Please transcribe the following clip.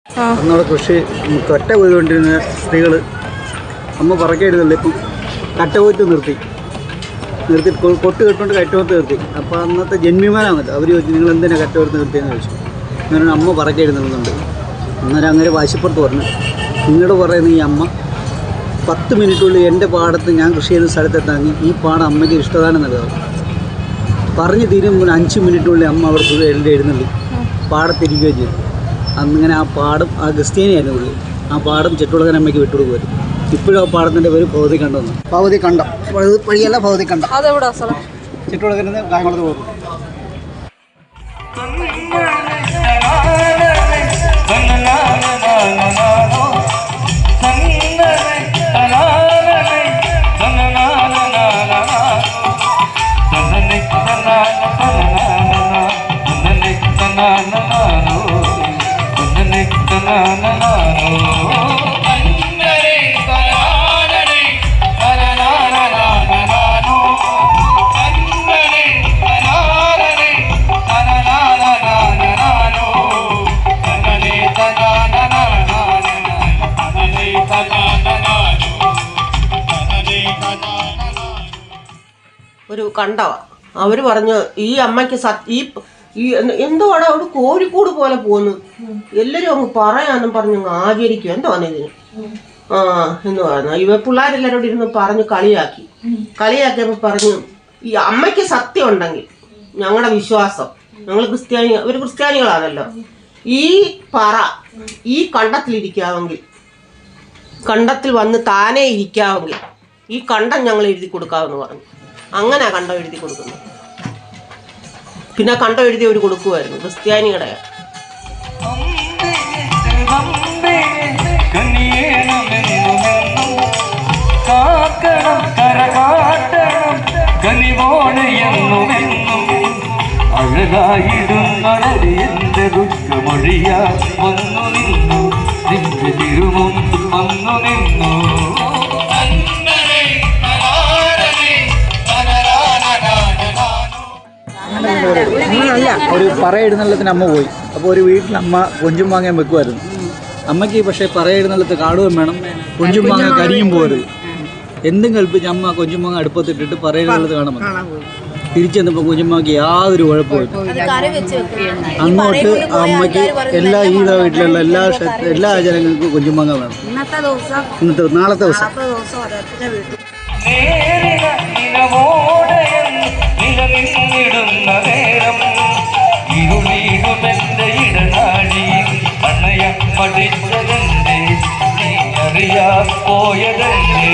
അന്നവിടെ കൃഷി കറ്റ പോയിക്കൊണ്ടിരുന്ന സ്ത്രീകൾ അമ്മ പറക്കെടുത്തില്ല. ഇപ്പം കറ്റ പോയിട്ട് നിർത്തി കൊട്ട് കെട്ടുകൊണ്ട് കറ്റോത്ത് നിർത്തി. അപ്പോൾ അന്നത്തെ ജന്മിമാരാണല്ലോ, അവർ ചോദിച്ചു നിങ്ങൾ എന്തിനാണ് കറ്റോത്ത് നിർത്തിയെന്ന് ചോദിച്ചു. അങ്ങനെ അമ്മ പറക്കെടുന്നുണ്ട്. അന്നേരം അങ്ങനെ വാശിപ്പുറത്ത് പറഞ്ഞു, നിങ്ങളോട് പറയുന്ന ഈ അമ്മ 10 മിനിറ്റുള്ളിൽ എൻ്റെ പാടത്ത് ഞാൻ കൃഷി ചെയ്യുന്ന സ്ഥലത്തെത്താമെങ്കിൽ ഈ പാടം അമ്മയ്ക്ക് ഇഷ്ടദാനം നൽകാം. പറഞ്ഞു തീരുമ്പോൾ 5 മിനിറ്റുള്ളിൽ അമ്മ അവിടെ എഴുന്നള്ളി പാടത്തിരിക്കുകയും ചെയ്തു. അന്നിങ്ങനെ ആ പാടം ആ ക്രിസ്ത്യാനിയായിരുന്നു പുള്ളി. ആ പാടം ചെട്ടുളകൻ അമ്മയ്ക്ക് വിട്ടുകൊടുക്കുമായിരുന്നു. ഇപ്പോഴും ആ പാടത്തിൻ്റെ പേര് ഭഗവതി കണ്ടം. ഭഗവതി കണ്ടം വഴിയല്ല, ഭഗവതി കണ്ടം. ചെട്ടുളകൻ കായംകുളത്ത് പോകും. ഒരു കണ്ടവാ. അവർ പറഞ്ഞു ഈ അമ്മയ്ക്ക് ഈ എന്തുവാണ് അവിടെ കോഴിക്കോട് പോലെ പോകുന്നത്, എല്ലാവരും അങ്ങ് പറയാന്നും പറഞ്ഞു ആചരിക്കും. എന്തുവാണ് ഇതിന് എന്ന് പറഞ്ഞു. ഇവ പിള്ളേരെല്ലാവരോട് ഇരുന്ന് പറഞ്ഞു കളിയാക്കിയപ്പോൾ പറഞ്ഞു ഈ അമ്മയ്ക്ക് സത്യം ഉണ്ടെങ്കിൽ ഞങ്ങളുടെ വിശ്വാസം, ഞങ്ങൾ ഒരു ക്രിസ്ത്യാനികളാണല്ലോ, ഈ ഈ കണ്ടത്തിലിരിക്കാമെങ്കിൽ, കണ്ടത്തിൽ വന്ന് താനേ ഇരിക്കാമെങ്കിൽ ഈ കണ്ടം ഞങ്ങൾ എഴുതി കൊടുക്കാമെന്ന് പറഞ്ഞു. അങ്ങനെ കണ്ടം എഴുതി കൊടുക്കുന്നു. പിന്നെ കണ്ടം എഴുതി അവർ കൊടുക്കുമായിരുന്നു. ക്രിസ്ത്യാനികളുടെ അഴകായിടുന്നടിയന്റെ ദുഃഖമൊഴിയാ വന്നു നിന്നു നിന്റെ തിരുമും വന്നു നിന്നു. അങ്ങനെയല്ല, ഒരു പറയെഴുന്നള്ളത്തിന് അമ്മ പോയി. അപ്പോൾ ഒരു വീട്ടിൽ അമ്മ കൊഞ്ചും മാങ്ങാൻ വെക്കുമായിരുന്നു. അമ്മയ്ക്ക് പക്ഷേ പറയെഴുന്നള്ളത്ത് കാടുകയും വേണം, കൊഞ്ചും മാങ്ങ കരിയും പോരുത്. എന്തും കൽപ്പിച്ച് അമ്മ കൊഞ്ചും മാങ്ങ അടുപ്പത്തിട്ടിട്ട് പറയെഴുന്നള്ളത്ത് കാണാൻ വന്നു. തിരിച്ചെന്നപ്പോൾ കുഞ്ഞുമ്മക്ക് യാതൊരു കുഴപ്പമില്ല. അങ്ങോട്ട് അമ്മയ്ക്ക് ഈ വീട്ടിലുള്ള എല്ലാ ആചാരങ്ങൾക്കും കുഞ്ഞുമ്മങ്ങ വേണം. നാളത്തെ ദിവസം പോയതല്ലേ